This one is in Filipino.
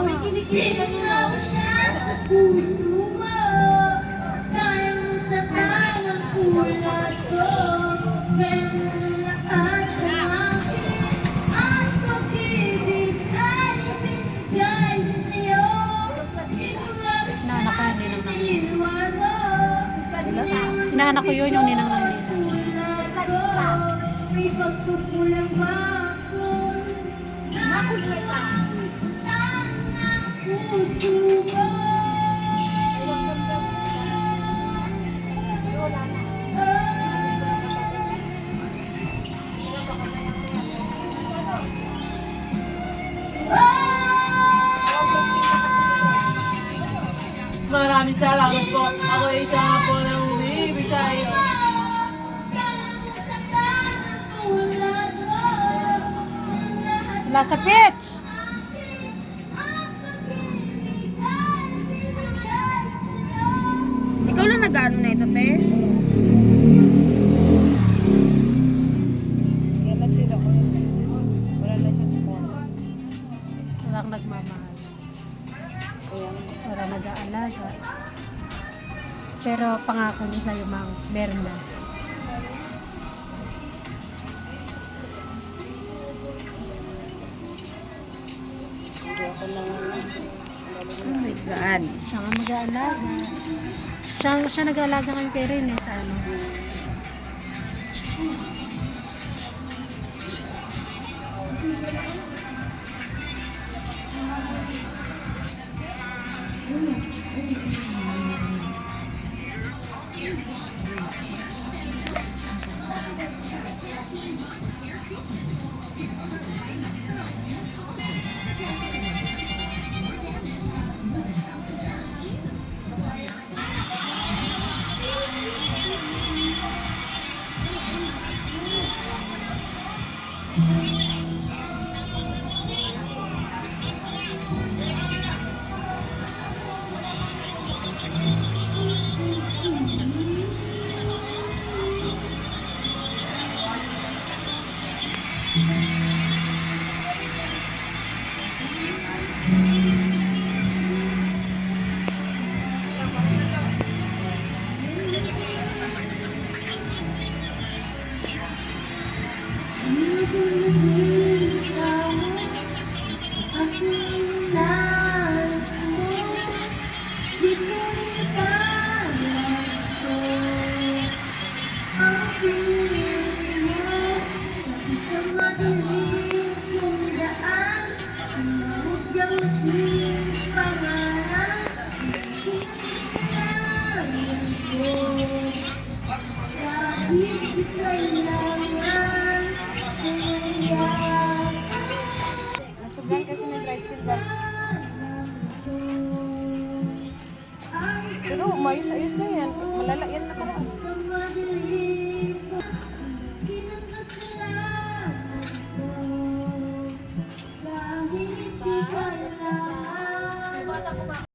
May kinikilig lang siya sa puso mo. Dahil sa tamang kulad ko. Ganun lahat sa akin. Ang pag-ibig ay binigay sa'yo. Inaanak ko yung ninang ng Iniwalo. Inaanak ko yun, yung ninang ng May pagkukulang ba ako? Puso mo. Maraming salamat po. Ako ay isa nga po na umiibig sa iyo. Wala sa pitch! Ikaw lang nag-ano na ito, te? Yan na sila. Wala na siya support. Walang nagmamahal. Ayan. Walang nag-aalaga. Pero pangako niya sa'yo, Mang, meron na. Oh my God. Siya nga mag-aalaga. Siya nag-aalaga kami kay Rene sa ano. Nasublan kasi ng dry skin gas. Pero maayos-ayos na yan. Malala yan na parang.